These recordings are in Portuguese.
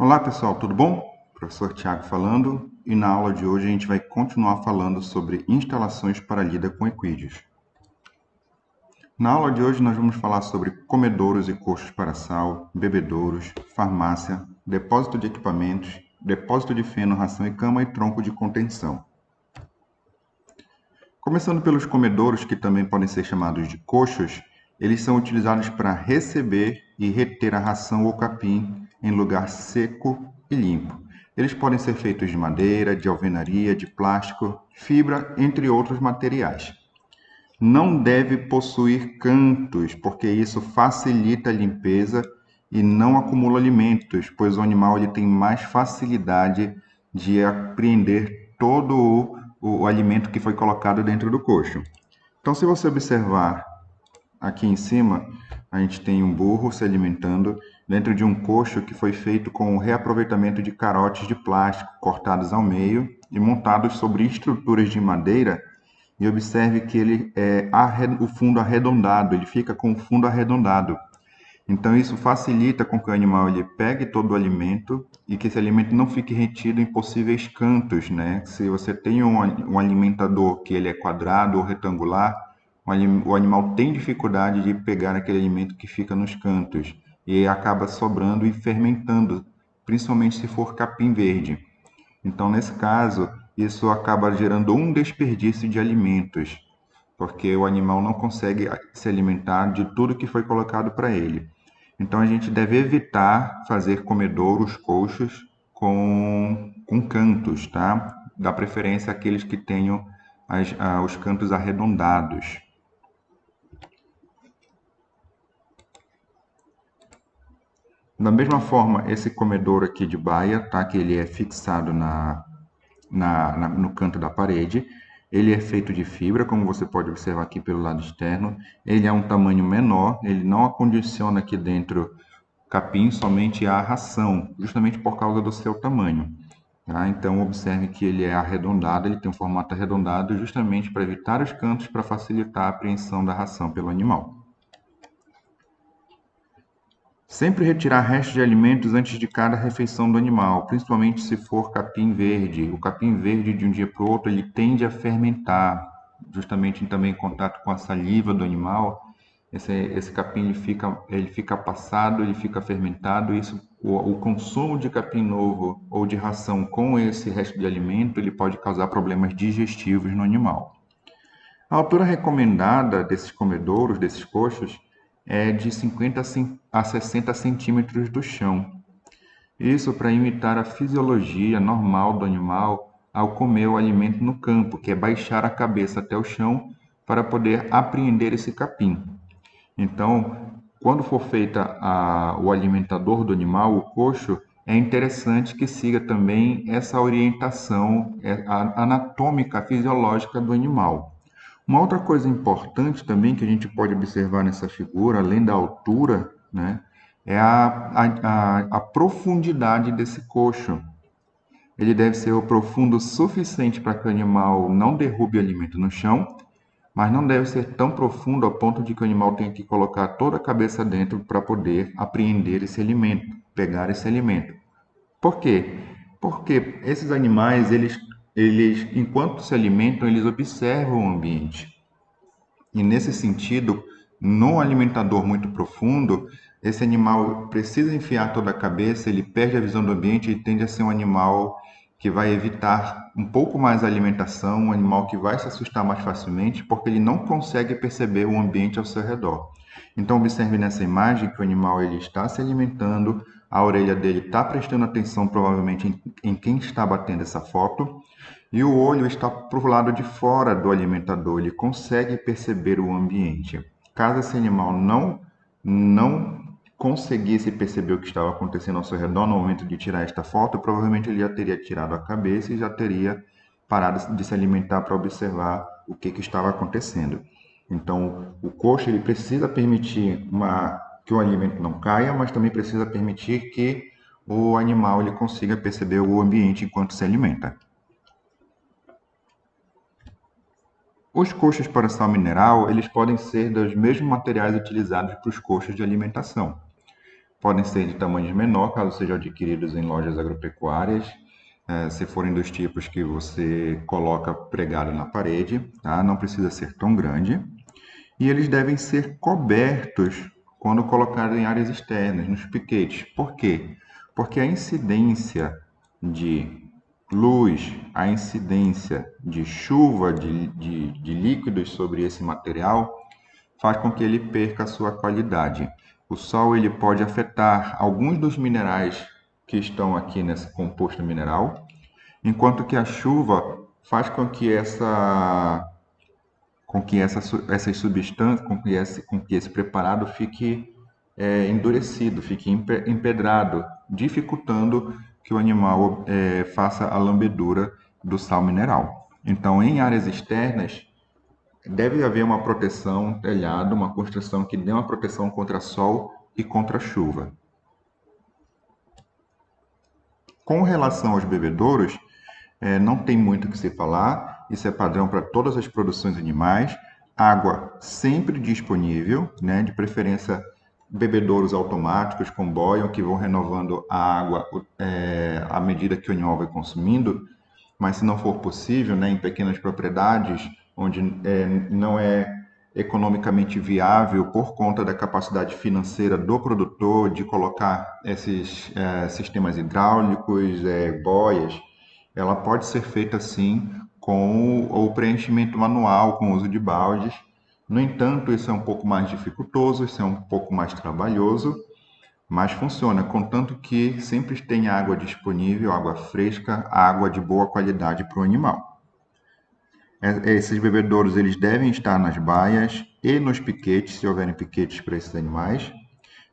Olá pessoal, tudo bom? Professor Tiago falando, e na aula de hoje a gente vai continuar falando sobre instalações para lida com equídeos. Na aula de hoje nós vamos falar sobre comedouros e coxos para sal, bebedouros, farmácia, depósito de equipamentos, depósito de feno, ração e cama e tronco de contenção. Começando pelos comedouros, que também podem ser chamados de coxos, eles são utilizados para receber e reter a ração ou capim em lugar seco e limpo. Eles podem ser feitos de madeira, de alvenaria, de plástico, fibra, entre outros materiais. Não deve possuir cantos, porque isso facilita a limpeza e não acumula alimentos, pois o animal ele tem mais facilidade de apreender todo o alimento que foi colocado dentro do coxo. Então, se você observar aqui em cima, a gente tem um burro se alimentando dentro de um coxo que foi feito com o reaproveitamento de carotes de plástico cortados ao meio e montados sobre estruturas de madeira. E observe que ele o fundo arredondado, ele fica com o fundo arredondado. Então isso facilita com que o animal ele pegue todo o alimento e que esse alimento não fique retido em possíveis cantos, né? Se você tem um alimentador que ele é quadrado ou retangular, o animal tem dificuldade de pegar aquele alimento que fica nos cantos e acaba sobrando e fermentando, principalmente se for capim verde. Então, nesse caso, isso acaba gerando um desperdício de alimentos, porque o animal não consegue se alimentar de tudo que foi colocado para ele. Então, a gente deve evitar fazer comedouros, coxos com cantos, tá? Dá preferência àqueles que tenham os cantos arredondados. Da mesma forma, esse comedouro aqui de baia, tá? Que ele é fixado no canto da parede. Ele é feito de fibra, como você pode observar aqui pelo lado externo. Ele é um tamanho menor, ele não acondiciona aqui dentro capim, somente a ração, justamente por causa do seu tamanho. Tá? Então, observe que ele é arredondado, ele tem um formato arredondado, justamente para evitar os cantos, para facilitar a apreensão da ração pelo animal. Sempre retirar restos de alimentos antes de cada refeição do animal, principalmente se for capim verde. O capim verde, de um dia para o outro, ele tende a fermentar, justamente também em contato com a saliva do animal. Esse capim ele fica passado, ele fica fermentado. O consumo de capim novo ou de ração com esse resto de alimento, ele pode causar problemas digestivos no animal. A altura recomendada desses comedouros, desses coxos, é de 50 a 60 centímetros do chão. Isso para imitar a fisiologia normal do animal ao comer o alimento no campo, que é baixar a cabeça até o chão para poder apreender esse capim. Então, quando for feita o alimentador do animal, o coxo, é interessante que siga também essa orientação anatômica, fisiológica do animal. Uma outra coisa importante também que a gente pode observar nessa figura, além da altura, né, é a profundidade desse coxo. Ele deve ser o profundo suficiente para que o animal não derrube o alimento no chão, mas não deve ser tão profundo ao ponto de que o animal tenha que colocar toda a cabeça dentro para poder apreender esse alimento, pegar esse alimento. Por quê? Porque esses animais, enquanto se alimentam, eles observam o ambiente. E nesse sentido, no alimentador muito profundo, esse animal precisa enfiar toda a cabeça, ele perde a visão do ambiente e tende a ser um animal que vai evitar um pouco mais a alimentação, um animal que vai se assustar mais facilmente, porque ele não consegue perceber o ambiente ao seu redor. Então, observe nessa imagem que o animal ele está se alimentando, a orelha dele está prestando atenção provavelmente em quem está batendo essa foto, e o olho está para o lado de fora do alimentador, ele consegue perceber o ambiente. Caso esse animal não conseguisse perceber o que estava acontecendo ao seu redor no momento de tirar esta foto, provavelmente ele já teria tirado a cabeça e já teria parado de se alimentar para observar o que estava acontecendo. Então, o coxo ele precisa permitir que o alimento não caia, mas também precisa permitir que o animal ele consiga perceber o ambiente enquanto se alimenta. Os coxos para sal mineral, eles podem ser dos mesmos materiais utilizados para os coxos de alimentação. podem ser de tamanhos menor, caso sejam adquiridos em lojas agropecuárias, se forem dos tipos que você coloca pregado na parede, tá? Não precisa ser tão grande. E eles devem ser cobertos quando colocados em áreas externas, nos piquetes. Por quê? Porque a incidência de luz, a incidência de chuva, de líquidos sobre esse material, faz com que ele perca a sua qualidade. O sol ele pode afetar alguns dos minerais que estão aqui nesse composto mineral, enquanto que a chuva faz essas substâncias, com que esse preparado fique endurecido, fique empedrado, dificultando que o animal faça a lambedura do sal mineral. Então, em áreas externas, deve haver uma proteção, telhado, uma construção que dê uma proteção contra sol e contra chuva. Com relação aos bebedouros, não tem muito o que se falar, isso é padrão para todas as produções animais. Água sempre disponível, né? De preferência bebedouros automáticos com boiam que vão renovando a água à medida que o animal vai consumindo, mas se não for possível, né, em pequenas propriedades, onde não é economicamente viável por conta da capacidade financeira do produtor de colocar esses sistemas hidráulicos, boias, ela pode ser feita sim com o preenchimento manual, com o uso de baldes. No entanto, isso é um pouco mais dificultoso, isso é um pouco mais trabalhoso, mas funciona, contanto que sempre tenha água disponível, água fresca, água de boa qualidade para o animal. Esses bebedouros eles devem estar nas baias e nos piquetes, se houverem piquetes para esses animais.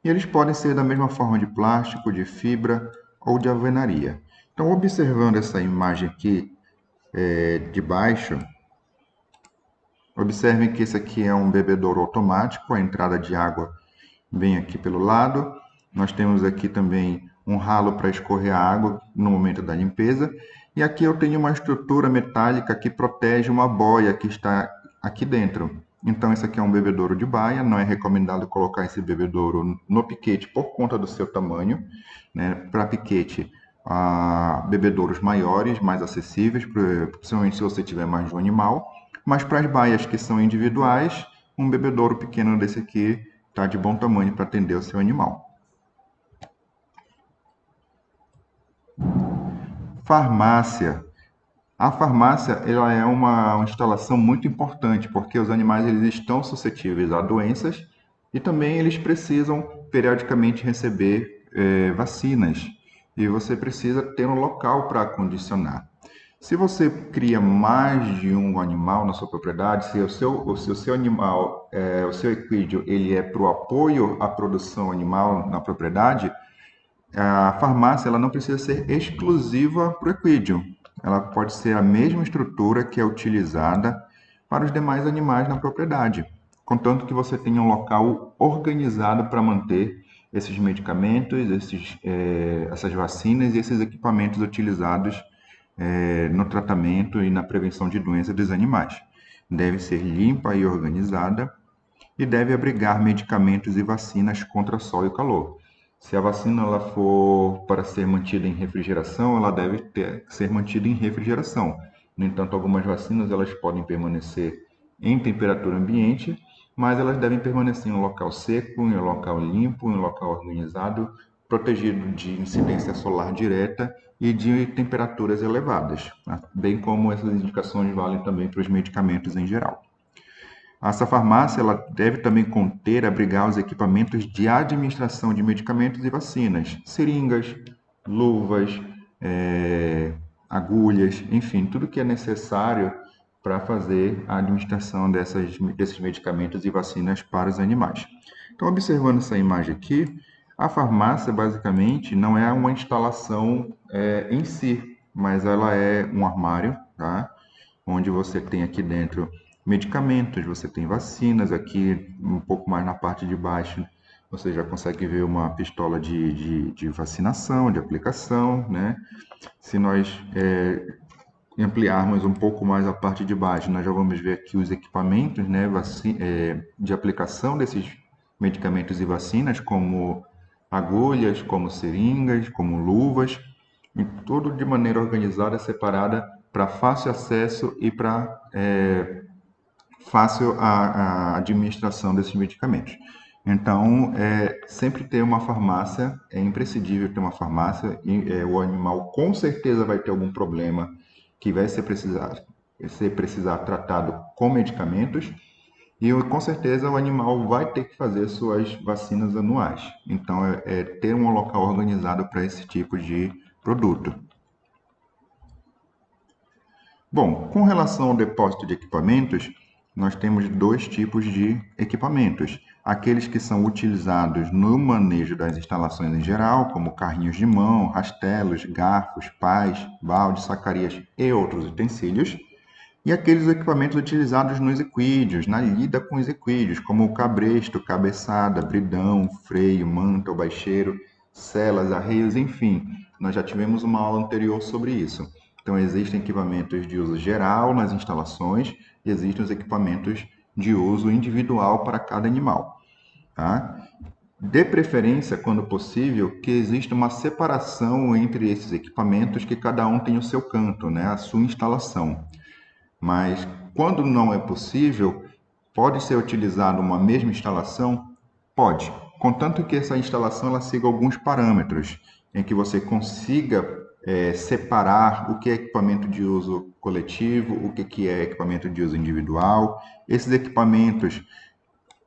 E eles podem ser da mesma forma de plástico, de fibra ou de alvenaria. Então, observando essa imagem aqui de baixo, observem que esse aqui é um bebedouro automático, a entrada de água vem aqui pelo lado. Nós temos aqui também um ralo para escorrer a água no momento da limpeza. E aqui eu tenho uma estrutura metálica que protege uma boia que está aqui dentro. Então, esse aqui é um bebedouro de baia, não é recomendado colocar esse bebedouro no piquete por conta do seu tamanho, né? Para piquete, bebedouros maiores, mais acessíveis, principalmente se você tiver mais de um animal. Mas para as baias que são individuais, um bebedouro pequeno desse aqui está de bom tamanho para atender o seu animal. Farmácia. A farmácia ela é uma instalação muito importante, porque os animais eles estão suscetíveis a doenças e também eles precisam periodicamente receber vacinas. E você precisa ter um local para acondicionar. Se você cria mais de um animal na sua propriedade, se o seu animal, o seu equídeo, ele é para o apoio à produção animal na propriedade, a farmácia ela não precisa ser exclusiva para o equídeo. Ela pode ser a mesma estrutura que é utilizada para os demais animais na propriedade, contanto que você tenha um local organizado para manter esses medicamentos, essas vacinas e esses equipamentos utilizados no tratamento e na prevenção de doenças dos animais. Deve ser limpa e organizada e deve abrigar medicamentos e vacinas contra sol e calor. Se a vacina ela for para ser mantida em refrigeração, ela deve ser mantida em refrigeração. No entanto, algumas vacinas elas podem permanecer em temperatura ambiente, mas elas devem permanecer em um local seco, em um local limpo, em um local organizado, protegido de incidência solar direta e de temperaturas elevadas, tá? Bem como essas indicações valem também para os medicamentos em geral. Essa farmácia ela deve também conter, abrigar os equipamentos de administração de medicamentos e vacinas, seringas, luvas, agulhas, enfim, tudo que é necessário para fazer a administração desses medicamentos e vacinas para os animais. Então, observando essa imagem aqui, a farmácia basicamente não é uma instalação em si, mas ela é um armário, tá? Onde você tem aqui dentro medicamentos, você tem vacinas, aqui um pouco mais na parte de baixo você já consegue ver uma pistola de vacinação, de aplicação, né? Se nós ampliarmos um pouco mais a parte de baixo, nós já vamos ver aqui os equipamentos, né, de aplicação desses medicamentos e vacinas, como agulhas, como seringas, como luvas, e tudo de maneira organizada, separada, para fácil acesso e para fácil a administração desses medicamentos. Então, sempre ter uma farmácia, é imprescindível ter uma farmácia, e o animal com certeza vai ter algum problema que vai ser precisar tratado com medicamentos, e com certeza o animal vai ter que fazer suas vacinas anuais. Então, ter um local organizado para esse tipo de produto. Bom, com relação ao depósito de equipamentos, nós temos dois tipos de equipamentos. Aqueles que são utilizados no manejo das instalações em geral, como carrinhos de mão, rastelos, garfos, pás, baldes, sacarias e outros utensílios. E aqueles equipamentos utilizados nos equídeos, na lida com os equídeos, como o cabresto, cabeçada, bridão, freio, manta, baixeiro, selas, arreios, enfim. Nós já tivemos uma aula anterior sobre isso. Então, existem equipamentos de uso geral nas instalações e existem os equipamentos de uso individual para cada animal. Tá? De preferência, quando possível, que exista uma separação entre esses equipamentos, que cada um tem o seu canto, né? A sua instalação. Mas quando não é possível, pode ser utilizada uma mesma instalação? Pode, contanto que essa instalação ela siga alguns parâmetros, em que você consiga separar o que é equipamento de uso coletivo, o que é equipamento de uso individual. Esses equipamentos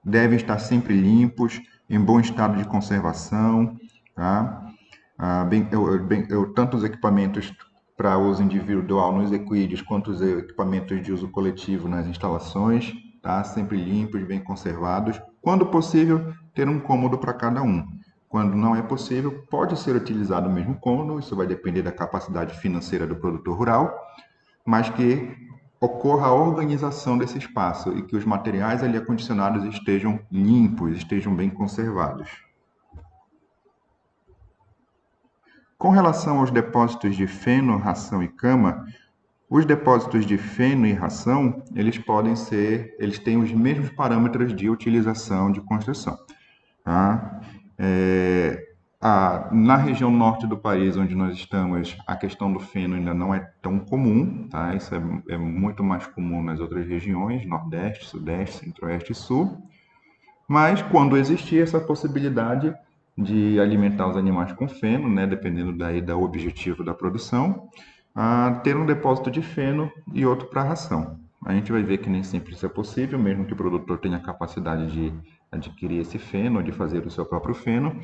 devem estar sempre limpos, em bom estado de conservação, tá? Tanto os equipamentos para uso individual nos equídeos, quanto os equipamentos de uso coletivo nas instalações, tá? Sempre limpos, bem conservados. Quando possível, ter um cômodo para cada um. Quando não é possível, pode ser utilizado o mesmo cômodo, isso vai depender da capacidade financeira do produtor rural, mas que ocorra a organização desse espaço e que os materiais ali acondicionados estejam limpos, estejam bem conservados. Com relação aos depósitos de feno, ração e cama, os depósitos de feno e ração, eles têm os mesmos parâmetros de utilização de construção. Tá? Na região norte do país, onde nós estamos, a questão do feno ainda não é tão comum, tá? Isso é muito mais comum nas outras regiões, Nordeste, Sudeste, Centro-Oeste e Sul. Mas quando existir essa possibilidade de alimentar os animais com feno, né, dependendo daí do objetivo da produção, ter um depósito de feno e outro para ração. A gente vai ver que nem sempre isso é possível, mesmo que o produtor tenha a capacidade de adquirir esse feno, de fazer o seu próprio feno,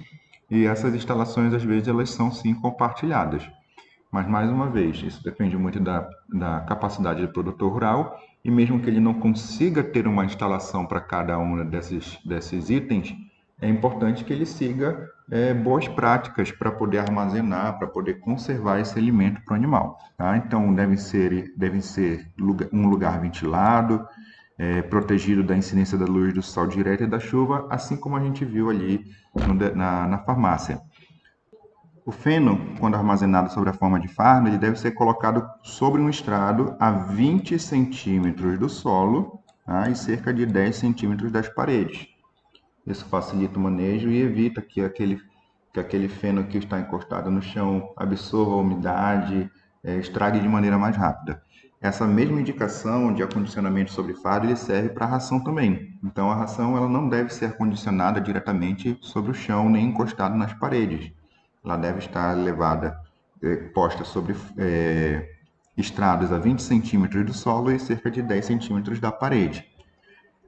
e essas instalações, às vezes, elas são sim compartilhadas. Mas, mais uma vez, isso depende muito da capacidade do produtor rural, e mesmo que ele não consiga ter uma instalação para cada um desses itens, é importante que ele siga boas práticas para poder armazenar, para poder conservar esse alimento para o animal. Tá? Então, deve ser um lugar ventilado, protegido da incidência da luz do sol direta e da chuva, assim como a gente viu ali na farmácia. O feno, quando armazenado sobre a forma de fardo, ele deve ser colocado sobre um estrado a 20 centímetros do solo, tá? E cerca de 10 centímetros das paredes. Isso facilita o manejo e evita que aquele feno que está encostado no chão absorva a umidade, estrague de maneira mais rápida. Essa mesma indicação de acondicionamento sobre fardo ele serve para a ração também. Então, a ração ela não deve ser acondicionada diretamente sobre o chão nem encostada nas paredes. Ela deve estar posta sobre estrados a 20 centímetros do solo e cerca de 10 centímetros da parede.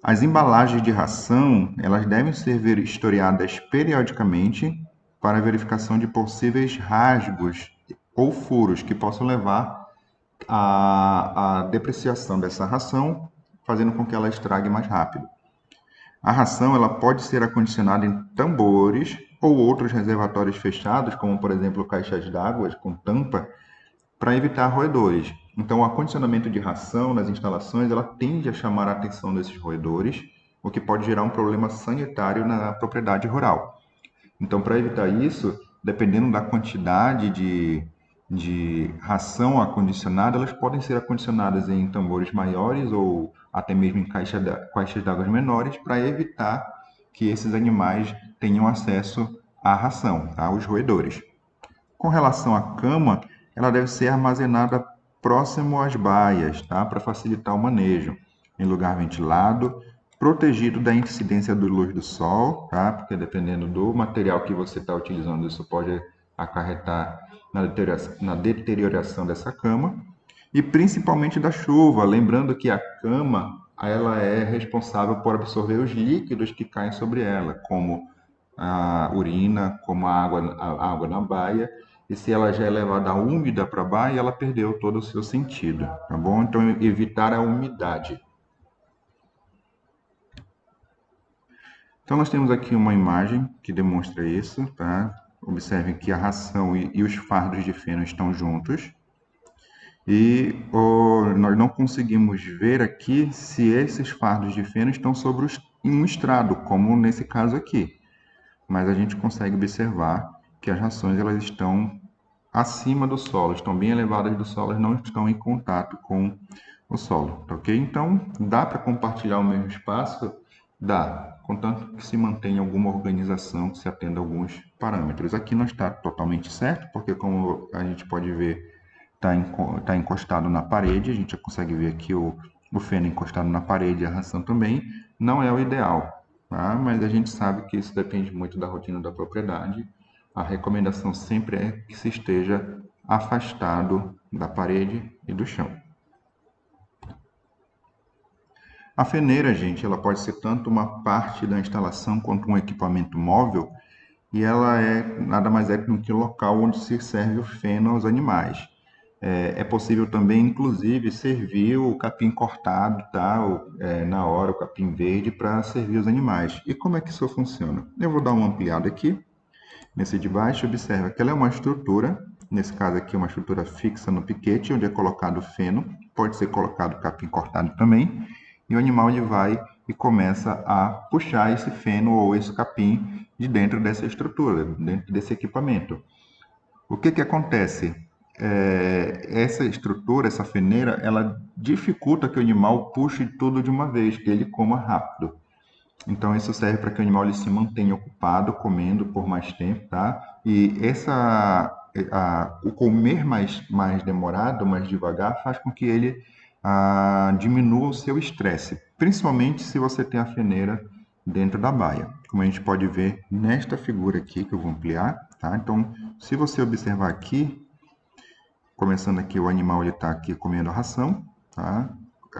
As embalagens de ração, elas devem ser vistoriadas periodicamente para a verificação de possíveis rasgos ou furos que possam levar à depreciação dessa ração, fazendo com que ela estrague mais rápido. A ração ela pode ser acondicionada em tambores ou outros reservatórios fechados, como por exemplo caixas d'água com tampa, para evitar roedores. Então, o acondicionamento de ração nas instalações ela tende a chamar a atenção desses roedores, o que pode gerar um problema sanitário na propriedade rural. Então, para evitar isso, dependendo da quantidade de ração acondicionada, elas podem ser acondicionadas em tambores maiores ou até mesmo em caixas d'água menores, para evitar que esses animais tenham acesso a ração, tá? Os roedores. Com relação à cama, ela deve ser armazenada próximo às baias, tá? Para facilitar o manejo, em lugar ventilado, protegido da incidência da luz do sol, tá? Porque dependendo do material que você está utilizando, isso pode acarretar na deterioração dessa cama e principalmente da chuva, lembrando que a cama ela é responsável por absorver os líquidos que caem sobre ela, como a urina, como a água na baia, e se ela já é levada úmida para a baia, ela perdeu todo o seu sentido, tá bom? Então, evitar a umidade. Então, nós temos aqui uma imagem que demonstra isso, tá? Observem que a ração e os fardos de feno estão juntos. E nós não conseguimos ver aqui se esses fardos de feno estão sobre um estrado, como nesse caso aqui. Mas a gente consegue observar que as rações elas estão acima do solo, estão bem elevadas do solo, elas não estão em contato com o solo, tá ok? Então, dá para compartilhar o mesmo espaço? Dá, contanto que se mantenha alguma organização, que se atenda a alguns parâmetros. Aqui não está totalmente certo, porque como a gente pode ver, está encostado na parede, a gente já consegue ver aqui o feno encostado na parede, a ração também, não é o ideal, tá? Mas a gente sabe que isso depende muito da rotina da propriedade. A recomendação sempre é que se esteja afastado da parede e do chão. A feneira, gente, ela pode ser tanto uma parte da instalação quanto um equipamento móvel, e ela é nada mais é do que o local onde se serve o feno aos animais. É possível também, inclusive, servir o capim cortado, tá? Na hora, o capim verde, para servir os animais. E como é que isso funciona? Eu vou dar uma ampliada aqui. Nesse de baixo, observa que ela é uma estrutura, nesse caso aqui, uma estrutura fixa no piquete, onde é colocado feno, pode ser colocado capim cortado também, e o animal ele vai e começa a puxar esse feno ou esse capim de dentro dessa estrutura, dentro desse equipamento. O que que acontece? Essa estrutura, essa feneira, ela dificulta que o animal puxe tudo de uma vez, que ele coma rápido. Então, isso serve para que o animal ele se mantenha ocupado, comendo por mais tempo, tá? E o comer mais demorado, mais devagar, faz com que ele diminua o seu estresse, principalmente se você tem a feneira dentro da baia, como a gente pode ver nesta figura aqui, que eu vou ampliar, tá? Então, se você observar aqui, começando aqui, o animal está aqui comendo a ração, tá?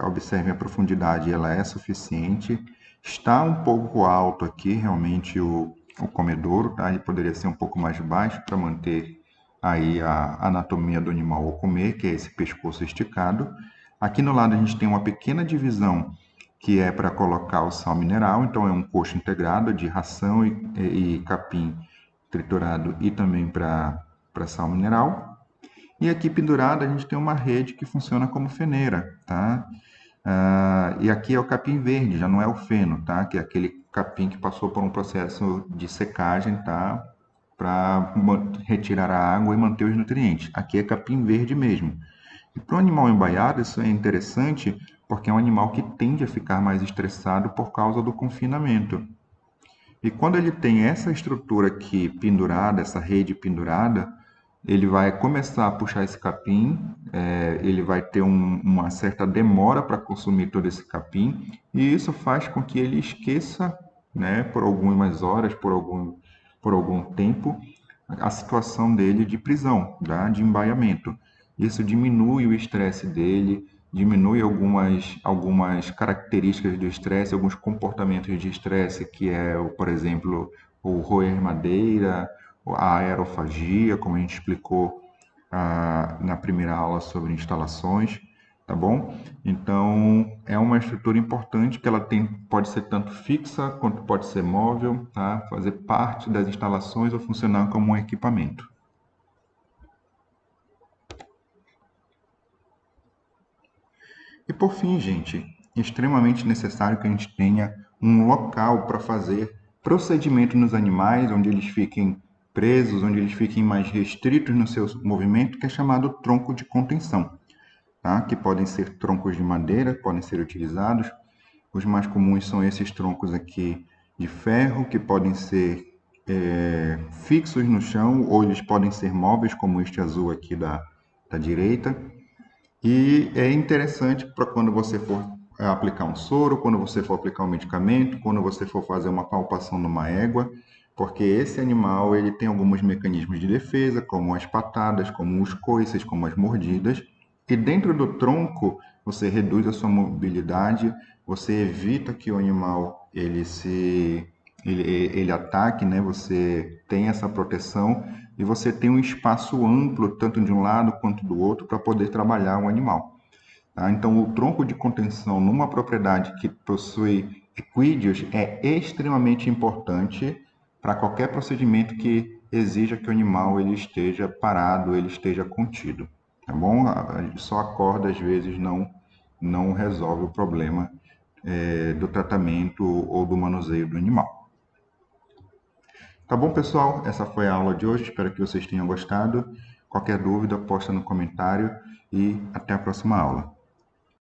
Observe a profundidade, ela é suficiente. Está um pouco alto aqui, realmente, o comedouro, tá? Ele poderia ser um pouco mais baixo para manter aí a anatomia do animal ao comer, que é esse pescoço esticado. Aqui no lado a gente tem uma pequena divisão que é para colocar o sal mineral, então é um coxo integrado de ração e capim triturado e também para sal mineral. E aqui pendurado a gente tem uma rede que funciona como feneira, tá? E aqui é o capim verde, já não é o feno, tá? Que é aquele capim que passou por um processo de secagem, tá? Para retirar a água e manter os nutrientes. Aqui é capim verde mesmo. E para o animal embaiado, isso é interessante porque é um animal que tende a ficar mais estressado por causa do confinamento. E quando ele tem essa estrutura aqui pendurada, essa rede pendurada, ele vai começar a puxar esse capim, ele vai ter uma certa demora para consumir todo esse capim, e isso faz com que ele esqueça, né, por algumas horas, por algum tempo, a situação dele de prisão, tá? De embaiamento. Isso diminui o estresse dele, diminui algumas características do estresse, alguns comportamentos de estresse, que é, por exemplo, o roer madeira, a aerofagia, como a gente explicou na primeira aula sobre instalações, tá bom? Então, é uma estrutura importante que ela pode ser tanto fixa quanto pode ser móvel, tá? Fazer parte das instalações ou funcionar como um equipamento. E por fim, gente, extremamente necessário que a gente tenha um local para fazer procedimento nos animais, onde eles fiquem presos, onde eles fiquem mais restritos no seu movimento, que é chamado tronco de contenção, tá? Que podem ser troncos de madeira, podem ser utilizados. Os mais comuns são esses troncos aqui de ferro, que podem ser fixos no chão, ou eles podem ser móveis, como este azul aqui da direita. E é interessante para quando você for aplicar um soro, quando você for aplicar um medicamento, quando você for fazer uma palpação numa égua, porque esse animal ele tem alguns mecanismos de defesa, como as patadas, como os coices, como as mordidas. E dentro do tronco você reduz a sua mobilidade, você evita que o animal ele ataque, né? Você tem essa proteção e você tem um espaço amplo, tanto de um lado quanto do outro, para poder trabalhar o animal. Tá? Então, o tronco de contenção numa propriedade que possui equídeos é extremamente importante para qualquer procedimento que exija que o animal ele esteja parado, ele esteja contido. Tá bom? Só a corda, às vezes, não resolve o problema do tratamento ou do manuseio do animal. Tá bom, pessoal? Essa foi a aula de hoje. Espero que vocês tenham gostado. Qualquer dúvida, posta no comentário e até a próxima aula.